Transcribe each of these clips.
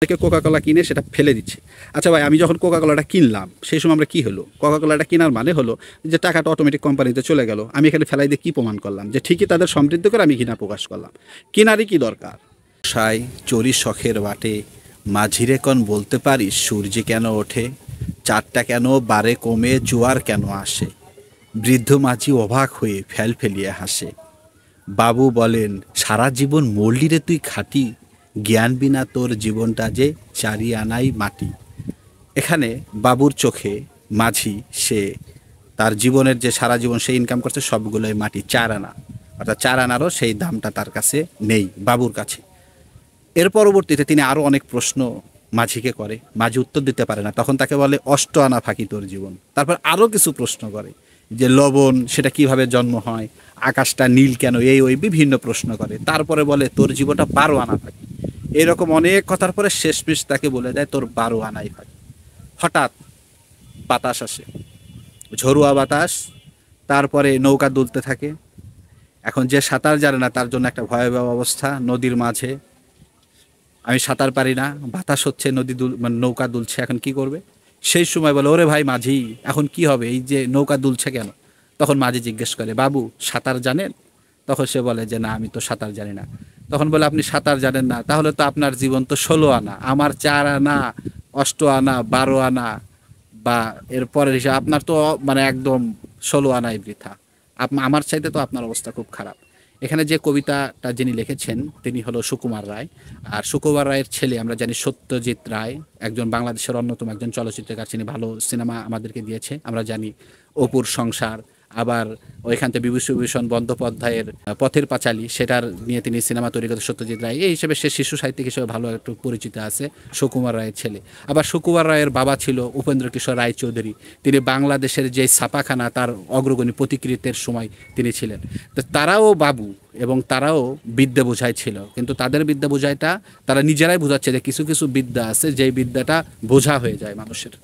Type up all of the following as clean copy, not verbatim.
থেকে কোকা কোলা কিনে সেটা ফেলে দিচ্ছে। আচ্ছা ভাই, আমি যখন কোকা কোলাটা কিনলাম সেই সময় আমরা কী হলো, কোকা কোলাটা কেনার মানে হলো যে টাকাটা অটোমেটিক কোম্পানিতে চলে গেল। আমি এখানে ফেলাই দিয়ে কী প্রমাণ করলাম যে ঠিকই তাদের সমৃদ্ধ করে আমি ঘৃণা প্রকাশ করলাম। কিনারই কি দরকার? সাই চরি শখের বাটে মাঝিরে কন বলতে পারিস সূর্য কেন ওঠে, চারটা কেন বারে কমে জোয়ার কেন আসে, বৃদ্ধ মাঝি অবাক হয়ে ফেল ফেলিয়ে হাসে। বাবু বলেন সারা জীবন মরলি রে তুই খাটি, জ্ঞান বিনা তোর জীবনটা যে চারি আনাই মাটি। এখানে বাবুর চোখে মাঝি সে তার জীবনের যে সারা জীবন সে ইনকাম করছে সবগুলোই মাটি, 4 আনা, অর্থাৎ 4 আনারও সেই দামটা তার কাছে নেই বাবুর কাছে। এর পরবর্তীতে তিনি আরও অনেক প্রশ্ন মাঝিকে করে, মাঝি উত্তর দিতে পারে না, তখন তাকে বলে 8 আনা ফাঁকি তোর জীবন। তারপর আরও কিছু প্রশ্ন করে যে লবণ সেটা কিভাবে জন্ম হয়, আকাশটা নীল কেন, এই ওই বিভিন্ন প্রশ্ন করে। তারপরে বলে তোর জীবনটা 12 আনা ফাঁকি। এরকম অনেক কথার পরে শেষমেশ তাকে বলে দেয় তোর 12 আনাই ফাঁকি। হঠাৎ বাতাস আসে, ঝড়ুয়া বাতাস, তারপরে নৌকা দুলতে থাকে। এখন যে সাঁতার জানে না তার জন্য একটা ভয়াবহ অবস্থা। নদীর মাঝে আমি সাঁতার পারি না, বাতাস হচ্ছে, নদী মানে নৌকা দুলছে, এখন কি করবে? সেই সময় বলে ওরে ভাই মাঝি এখন কি হবে, এই যে নৌকা দুলছে কেন? তখন মাঝি জিজ্ঞেস করে বাবু সাঁতার জানেন? তখন সে বলে যে না আমি তো সাঁতার জানি না। তখন বলে আপনি সাঁতার জানেন না, তাহলে তো আপনার জীবন তো 16 আনা, আমার 4 আনা, 8 আনা, 12 আনা বা এর পরের হিসাবে আপনার তো মানে একদম 16 আনাই বৃথা। আমার চাইতে তো আপনার অবস্থা খুব খারাপ। এখানে যে কবিতাটা যিনি লিখেছেন তিনি হলো সুকুমার রায়। আর সুকুমার রায়ের ছেলে আমরা জানি সত্যজিৎ রায়, একজন বাংলাদেশের অন্যতম একজন চলচ্চিত্রকার, তিনি ভালো সিনেমা আমাদেরকে দিয়েছে। আমরা জানি অপুর সংসার, আবার ওইখান থেকে বিভূতিভূষণ বন্দ্যোপাধ্যায়ের পথের পাঁচালী, সেটার নিয়ে তিনি সিনেমা তৈরি করেছেন সত্যজিৎ রায়। এই হিসেবে সে শিশু সাহিত্যিক হিসেবে ভালো একটু পরিচিত আছে সুকুমার রায়ের ছেলে। আবার সুকুমার রায়ের বাবা ছিল উপেন্দ্র কিশোর রায়চৌধুরী, তিনি বাংলাদেশের যে ছাপাখানা তার অগ্রগণী প্রতিকৃতের সময় তিনি ছিলেন। তো তারাও বাবু এবং তারাও বিদ্যা বোঝাই ছিল, কিন্তু তাদের বিদ্যা বোঝাইটা তারা নিজেরাই বোঝাচ্ছে যে কিছু কিছু বিদ্যা আছে যেই বিদ্যাটা বোঝা হয়ে যায় মানুষের।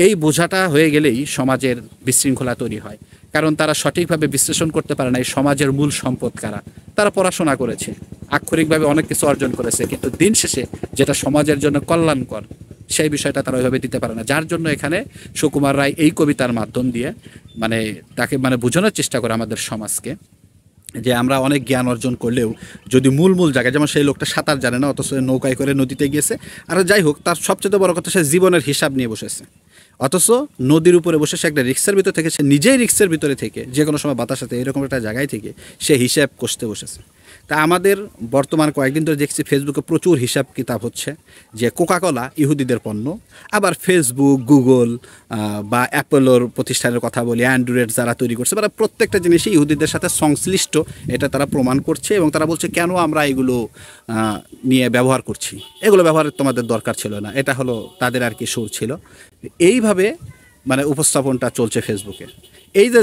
এই বোঝাটা হয়ে গেলেই সমাজের বিশৃঙ্খলা তৈরি হয়, কারণ তারা সঠিকভাবে বিশ্লেষণ করতে পারে না এই সমাজের মূল সম্পদ কারা। তারা পড়াশোনা করেছে, আক্ষরিকভাবে অনেক কিছু অর্জন করেছে, কিন্তু দিন শেষে যেটা সমাজের জন্য কল্যাণকর সেই বিষয়টা তারা ওইভাবে দিতে পারে না। যার জন্য এখানে সুকুমার রায় এই কবিতার মাধ্যম দিয়ে মানে তাকে মানে বোঝানোর চেষ্টা করে আমাদের সমাজকে যে আমরা অনেক জ্ঞান অর্জন করলেও যদি মূল মূল জায়গায়, যেমন সেই লোকটা সাঁতার জানে না অথচ নৌকায় করে নদীতে গিয়েছে, আর যাই হোক তার সবচেয়ে বড় কথা সে জীবনের হিসাব নিয়ে বসেছে, অথচ নদীর উপরে বসে সে একটা রিক্সের ভিতর থেকে, সে নিজেই রিক্সের ভিতরে থেকে যে কোনো সময় বাতাস সাথে এরকম একটা জায়গায় থেকে সে হিসাব কষতে বসেছে। তা আমাদের বর্তমান কয়েকদিন ধরে দেখছি ফেসবুকে প্রচুর হিসাব কিতাব হচ্ছে যে কোকাকোলা ইহুদিদের পণ্য, আবার ফেসবুক, গুগল বা অ্যাপেলোর প্রতিষ্ঠানের কথা বলি, অ্যান্ড্রয়েড যারা তৈরি করছে তারা প্রত্যেকটা জিনিসই ইহুদিদের সাথে সংশ্লিষ্ট, এটা তারা প্রমাণ করছে এবং তারা বলছে কেন আমরা এগুলো নিয়ে ব্যবহার করছি, এগুলো ব্যবহারের তোমাদের দরকার ছিল না, এটা হলো তাদের আর কি সুর ছিল। এইভাবে মানে উপস্থাপনটা চলছে ফেসবুকে। এই যে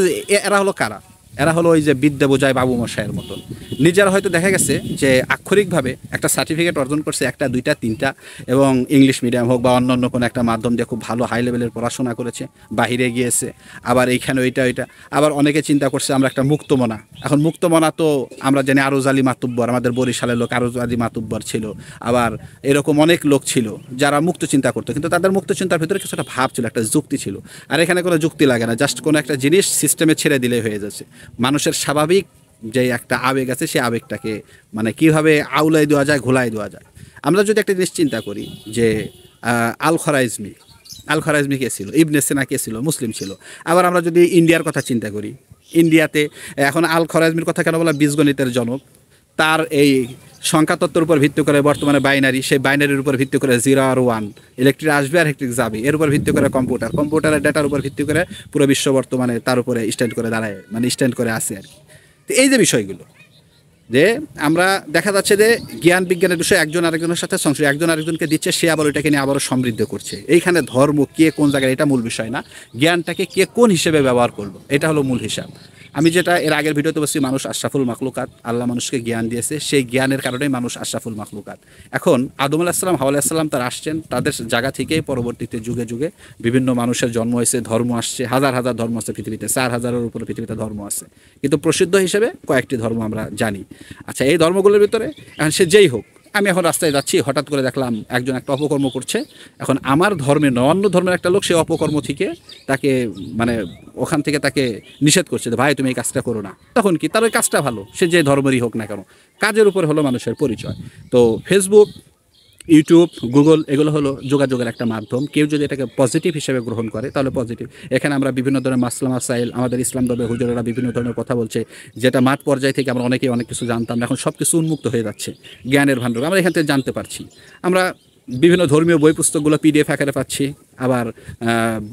এরা হলো কারা? এরা হলো ওই যে বিদ্যা বোঝায় বাবু মশাইয়ের মতন। নিজেরা হয়তো দেখা গেছে যে আক্ষরিকভাবে একটা সার্টিফিকেট অর্জন করছে, একটা দুইটা তিনটা, এবং ইংলিশ মিডিয়াম হোক বা অন্য অন্য কোনো একটা মাধ্যম দিয়ে খুব ভালো হাই লেভেলের পড়াশোনা করেছে, বাহিরে গিয়েছে, আবার এইখানে ওইটা ওইটা। আবার অনেকে চিন্তা করছে আমরা একটা মুক্তমনা, এখন মুক্তমনা তো আমরা জানি আরজ আলী মাতুব্বর, আমাদের বরিশালের লোক আরজ আলী মাতুব্বর ছিল, আবার এরকম অনেক লোক ছিল যারা মুক্ত চিন্তা করতো, কিন্তু তাদের মুক্ত চিন্তার ভিতরে কিছু একটা ভাব ছিল, একটা যুক্তি ছিল। আর এখানে কোনো যুক্তি লাগে না, জাস্ট কোনো একটা জিনিস সিস্টেমে ছেড়ে দিলে হয়ে যাচ্ছে। মানুষের স্বাভাবিক যে একটা আবেগ আছে সেই আবেগটাকে মানে কীভাবে আউলাই দেওয়া যায়, ঘোলাই দেওয়া যায়। আমরা যদি একটা জিনিস চিন্তা করি যে আল খরাইজমি কে ছিল, ইবনে সিনা কে ছিল, মুসলিম ছিল। আবার আমরা যদি ইন্ডিয়ার কথা চিন্তা করি, ইন্ডিয়াতে এখন আল খরাইজমির কথা কেন বলা, বীজগণিতের জনক, তার এই সংখ্যা তত্ত্বের উপর ভিত্তি করে বর্তমানে বাইনারি, সেই বাইনারির উপর ভিত্তি করে 0 আর 1, ইলেকট্রিক আসবে আর ইলেকট্রিক যাবে, এর উপর ভিত্তি করে কম্পিউটারের ডাটার উপর ভিত্তি করে পুরো বিশ্ব বর্তমানে তার উপরে স্ট্যান্ড করে দাঁড়ায়, মানে স্ট্যান্ড করে আছে আর কি। তো এই যে বিষয়গুলো যে আমরা দেখা যাচ্ছে যে জ্ঞান বিজ্ঞানের বিষয়ে একজন আরেকজনের সাথে সংশ্লিষ্ট, একজন আরেকজনকে দিচ্ছে, সে আবার ওইটাকে নিয়ে আবারও সমৃদ্ধ করছে। এইখানে ধর্ম কে কোন জায়গায় এটা মূল বিষয় না, জ্ঞানটাকে কে কোন হিসেবে ব্যবহার করলো এটা হলো মূল হিসাব। আমি যেটা এর আগের ভিডিওতে বলছি, মানুষ আশরাফুল মাখলুকাত, আল্লাহ মানুষকে জ্ঞান দিয়েছে, সেই জ্ঞানের কারণেই মানুষ আশরাফুল মাখলুকাত। এখন আদম আলাইহিস সালাম, হাওয়া আলাইহিস সালাম তারা আসছেন, তাদের জায়গা থেকেই পরবর্তীতে যুগে যুগে বিভিন্ন মানুষের জন্ম হয়েছে, ধর্ম আসছে, হাজার হাজার ধর্ম আছে পৃথিবীতে, 4000-এর উপরে পৃথিবীতে ধর্ম আছে, কিন্তু প্রসিদ্ধ হিসেবে কয়েকটি ধর্ম আমরা জানি। আচ্ছা, এই ধর্মগুলোর ভিতরে এখন সে যেই হোক, আমি এখন রাস্তায় যাচ্ছি, হঠাৎ করে দেখলাম একজন একটা অপকর্ম করছে। এখন আমার ধর্মে নয়, অন্য ধর্মের একটা লোক সে অপকর্ম থেকে তাকে মানে ওখান থেকে তাকে নিষেধ করছে যে ভাই তুমি এই কাজটা করো না। তখন কি তার ওই কাজটা ভালো, সে যে ধর্মেরই হোক না কেন, কাজের উপর হলো মানুষের পরিচয়। তো ফেসবুক, ইউটিউব, গুগল এগুলো হলো যোগাযোগের একটা মাধ্যম। কেউ যদি এটাকে পজিটিভ হিসেবে গ্রহণ করে তাহলে পজিটিভ। এখানে আমরা বিভিন্ন ধরনের মাসলা মাসাইল, আমাদের ইসলাম ধর্মের হুজুরেরা বিভিন্ন ধরনের কথা বলছে, যেটা মাঠ পর্যায় থেকে আমরা অনেকেই অনেক কিছু জানতাম না, এখন সব কিছু উন্মুক্ত হয়ে যাচ্ছে। জ্ঞানের ভাণ্ডার আমরা এখান থেকে জানতে পারছি। আমরা বিভিন্ন ধর্মীয় বই পুস্তকগুলো পিডিএফ আকারে পাচ্ছি। আবার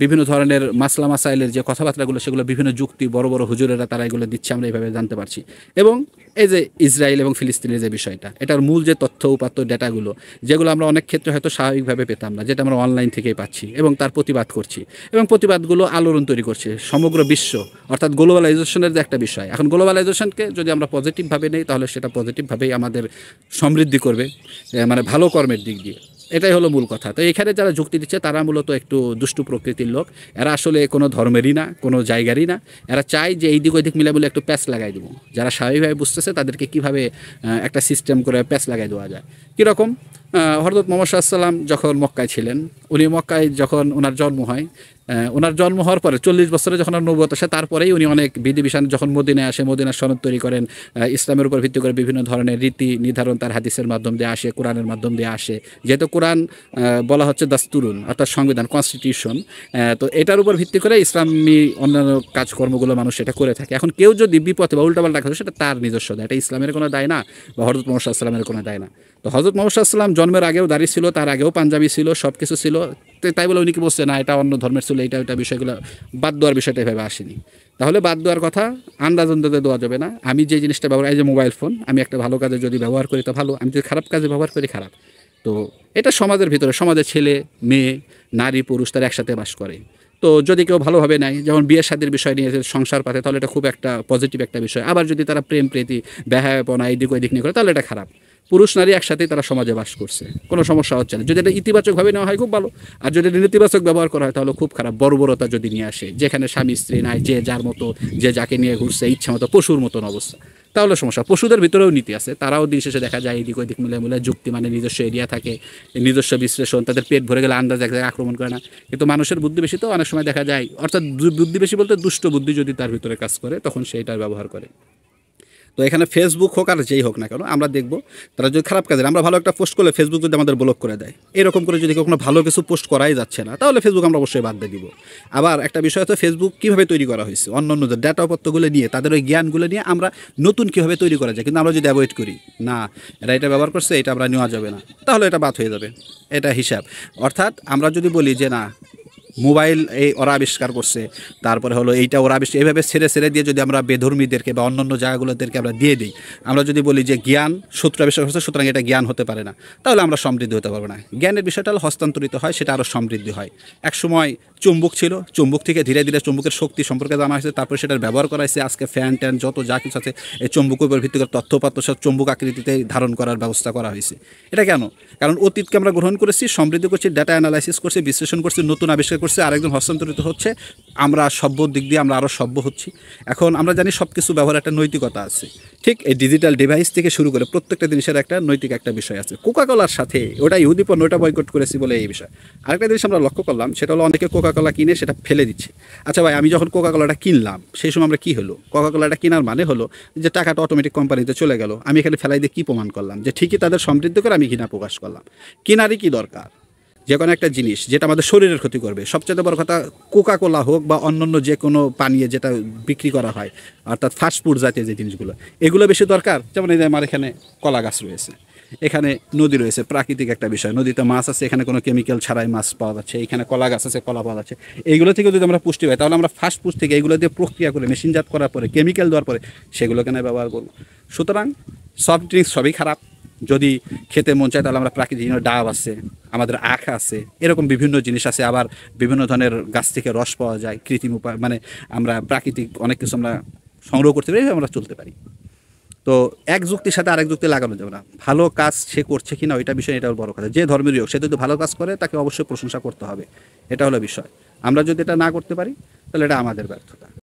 বিভিন্ন ধরনের মাসলা মাসাইলের যে কথাবার্তাগুলো সেগুলো বিভিন্ন যুক্তি বড় বড় হুজুরেরা তারা এগুলো দিচ্ছে, আমরা এইভাবে জানতে পারছি। এবং এই যে ইসরায়েল এবং ফিলিস্তিনের যে বিষয়টা, এটার মূল যে তথ্য উপাত্ত ডেটাগুলো যেগুলো আমরা অনেক ক্ষেত্রে হয়তো স্বাভাবিকভাবে পেতাম না, যেটা আমরা অনলাইন থেকেই পাচ্ছি এবং তার প্রতিবাদ করছি। এবং প্রতিবাদগুলো আলোড়ন তৈরি করছে সমগ্র বিশ্ব, অর্থাৎ গ্লোবালাইজেশনের যে একটা বিষয়। এখন গ্লোবালাইজেশনকে যদি আমরা পজিটিভভাবে নেই তাহলে সেটা পজিটিভভাবেই আমাদের সমৃদ্ধি করবে, মানে ভালো কর্মের দিক দিয়ে। এটাই হলো মূল কথা। তো এখানে যারা যুক্তি দিচ্ছে তারা মূলত একটু দুষ্টু প্রকৃতির লোক। এরা আসলে কোনো ধর্মেরই না, কোনো জায়গারই না। এরা চায় যে এই দিক ওই দিক মিলে একটু প্যাচ লাগাই দেবো। যারা স্বাভাবিকভাবে বুঝতেছে তাদেরকে কীভাবে একটা সিস্টেম করে প্যাচ লাগাই দেওয়া যায়। কীরকম? হযরত মুহাম্মদ সাল্লাল্লাহু আলাইহি ওয়াসাল্লাম যখন মক্কায় ছিলেন, উনি মক্কায় যখন ওনার জন্ম হয়, ওনার জন্ম হওয়ার পরে 40 বছরে যখন ওনার নবুয়ত আসে, তারপরেই উনি অনেক বিধিবিধান যখন মদিনায় আসে, মদিনার সনদ তৈরি করেন। ইসলামের উপর ভিত্তি করে বিভিন্ন ধরনের রীতি নির্ধারণ তার হাদিসের মাধ্যম দিয়ে আসে, কোরআনের মাধ্যম দিয়ে আসে। যেহেতু কোরআন বলা হচ্ছে দাস্তুরুন, অর্থাৎ সংবিধান, কনস্টিটিউশন, তো এটার উপর ভিত্তি করে ইসলামী অন্যান্য কাজকর্মগুলো মানুষ এটা করে থাকে। এখন কেউ যদি বিপথে বা উল্টাপাল্টা করে সেটা তার নিজস্ব দায়, এটা ইসলামের কোনো দায় না বা হযরত মুহাম্মদ সাল্লাল্লাহু আলাইহি ওয়াসাল্লামের কোনো দায় না। তো হযরত মুহাম্মদ সাল্লাল্লাহু আলাইহি ওয়াসাল্লাম জন্মের আগেও দাড়ি ছিল, তার আগেও পাঞ্জাবি ছিল, সব কিছু ছিল। তাই বলে উনি কি বলছে না এটা অন্য ধর্মের ছিল, এটা ওইটা বিষয়গুলো বাদ দেওয়ার বিষয়টা এভাবে আসেনি। তাহলে বাদ দেওয়ার কথা আন্দাজ আন্দাজে দেওয়া যাবে না। আমি যে জিনিসটা ব্যবহার, এই যে মোবাইল ফোন, আমি একটা ভালো কাজে যদি ব্যবহার করি তো ভালো, আমি যদি খারাপ কাজে ব্যবহার করি খারাপ। তো এটা সমাজের ভিতরে, সমাজের ছেলে মেয়ে নারী পুরুষ তারা একসাথে বাস করে। তো যদি কেউ ভালোভাবে নেয়, যেমন বিয়ে শাদীর বিষয় নিয়ে সংসার পাতে, তাহলে এটা খুব একটা পজিটিভ একটা বিষয়। আবার যদি তারা প্রেম প্রীতি বেহায়াপনা এই দিক ওই দিক নিয়ে করে তাহলে এটা খারাপ। পুরুষ নারী একসাথেই তারা সমাজে বাস করছে, কোনো সমস্যা হচ্ছে না। যদি এটা ইতিবাচকভাবে নেওয়া হয় খুব ভালো, আর যদি নেতিবাচক ব্যবহার করা হয় তাহলে খুব খারাপ। বর্বরতা যদি নিয়ে আসে, যেখানে স্বামী স্ত্রী নাই, যে যার মতো, যে যাকে নিয়ে ঘুরছে ইচ্ছা মতো, পশুর মতন অবস্থা, তাহলে সমস্যা। পশুদের ভিতরেও নীতি আছে, তারাও দিন শেষে দেখা যায় এদিক ওইদিক মিলে যুক্তি মানে নিজস্ব এরিয়া থাকে, নিজস্ব বিশ্লেষণ, তাদের পেট ভরে গেলে আন্দাজ এক জায়গায় আক্রমণ করে না। কিন্তু মানুষের বুদ্ধি বেশি, তো অনেক সময় দেখা যায়, অর্থাৎ বুদ্ধি বেশি বলতে দুষ্ট বুদ্ধি যদি তার ভিতরে কাজ করে তখন সেইটার ব্যবহার করে। তো এখানে ফেসবুক হোক আর যেই হোক না কেন, আমরা দেখব তারা যদি খারাপ কাজের, আমরা ভালো একটা পোস্ট করলে ফেসবুক যদি আমাদের ব্লক করে দেয়, এরকম করে যদি কখনো ভালো কিছু পোস্ট করাই যাচ্ছে না তাহলে ফেসবুক আমরা অবশ্যই বাদ দিয়ে দিব। আবার একটা বিষয় হচ্ছে ফেসবুক কীভাবে তৈরি করা হয়েছে, অন্য অন্য যে ডেটাপত্রগুলো নিয়ে, তাদের ওই জ্ঞানগুলো নিয়ে আমরা নতুন কীভাবে তৈরি করা যায়। কিন্তু আমরা যদি অ্যাভয়েড করি, না এটা ব্যবহার করছে, এটা আমরা নেওয়া যাবে না, তাহলে এটা বাদ হয়ে যাবে। এটা হিসাব। অর্থাৎ আমরা যদি বলি যে না মোবাইল এই ওরা আবিষ্কার করছে, তারপরে হলো এইটা ওরা আবিষ্কার, এইভাবে ছেড়ে দিয়ে যদি আমরা বেধর্মীদেরকে বা অন্যান্য জায়গাগুলোদেরকে আমরা দিয়ে দিই, আমরা যদি বলি যে জ্ঞান শত্রু আবিষ্কার করছে সুতরাং এটা জ্ঞান হতে পারে না, তাহলে আমরা সমৃদ্ধি হতে পারবো না। জ্ঞানের বিষয়টা হলো হস্তান্তরিত হয়, সেটা আরও সমৃদ্ধি হয়। একসময় চুম্বক ছিল, চুম্বক থেকে ধীরে ধীরে চুম্বকের শক্তি সম্পর্কে জানা হয়েছে, তারপরে সেটার ব্যবহার করা হয়েছে। আজকে ফ্যান ট্যান যত যা কিছু আছে এই চুম্বকের উপর ভিত্তি করে তথ্যপাত্র সব চুম্বক আকৃতিতে ধারণ করার ব্যবস্থা করা হয়েছে। এটা কেন? কারণ অতীতকে আমরা গ্রহণ করেছি, সমৃদ্ধ করছি, ডাটা অ্যানালাইসিস করছি, বিশ্লেষণ করছি, নতুন আবিষ্কার করছি, আরেকজন হস্তান্তরিত হচ্ছে, আমরা সভ্য দিক দিয়ে আমরা আরও সভ্য হচ্ছি। এখন আমরা জানি সব কিছু ব্যবহার একটা নৈতিকতা আছে। ঠিক এই ডিজিটাল ডিভাইস থেকে শুরু করে প্রত্যেকটা জিনিসের একটা নৈতিক একটা বিষয় আছে। কোকাকোলার সাথে ওটা ইহুদি পণ্য, ওটা বয়কট করেছি বলে এই বিষয়। আরেকটা জিনিস আমরা লক্ষ্য করলাম, সেটা হলো অনেকে কোকাকোলা কিনে সেটা ফেলে দিচ্ছে। আচ্ছা ভাই, আমি যখন কোকাকোলাটা কিনলাম সেই সময় আমরা কী হলো, কোকাকোলাটা কেনার মানে হলো যে টাকাটা অটোমেটিক কোম্পানিতে চলে গেল, আমি এখানে ফেলাই দিয়ে কী প্রমাণ করলাম যে ঠিকই তাদের সমৃদ্ধ করে আমি ঘৃণা প্রকাশ করলাম। কেনারই কি দরকার? যে কোনো একটা জিনিস যেটা আমাদের শরীরের ক্ষতি করবে, সবচেয়ে বড় কথা কোকাকোলা হোক বা অন্যান্য যে কোনো পানীয় যেটা বিক্রি করা হয়, অর্থাৎ ফাস্টফুড জাতীয় যে জিনিসগুলো, এগুলো বেশি দরকার। যেমন এই যে আমার এখানে কলা গাছ রয়েছে, এখানে নদী রয়েছে, প্রাকৃতিক একটা বিষয়, নদীতে মাছ আছে, এখানে কোনো কেমিক্যাল ছাড়াই মাছ পাওয়া যাচ্ছে, এখানে কলা গাছ আছে, কলা পাওয়া যাচ্ছে। এইগুলো থেকে যদি আমরা পুষ্টি পাই তাহলে আমরা ফাস্টফুড থেকে এইগুলো দিয়ে প্রক্রিয়া করে মেশিনজাত করার পরে কেমিক্যাল দেওয়ার পরে সেগুলো কেন ব্যবহার করব? সুতরাং সফট ড্রিঙ্কস সবই খারাপ। যদি খেতে মন চায় তাহলে আমরা প্রাকৃতিক ডাব আছে, আমাদের আখ আছে, এরকম বিভিন্ন জিনিস আছে। আবার বিভিন্ন ধরনের গাছ থেকে রস পাওয়া যায়, কৃত্রিম উপায়, মানে আমরা প্রাকৃতিক অনেক কিছু আমরা সংগ্রহ করতে পারি, আমরা চলতে পারি। তো এক যুক্তির সাথে আরেক যুক্তি লাগানো যাবে না। ভালো কাজ সে করছে কিনা ওইটা বিষয়, এটা বড় কথা। যে ধর্মেরই হোক, সে যদি ভালো কাজ করে তাকে অবশ্যই প্রশংসা করতে হবে, এটা হলো বিষয়। আমরা যদি এটা না করতে পারি তাহলে এটা আমাদের ব্যর্থতা।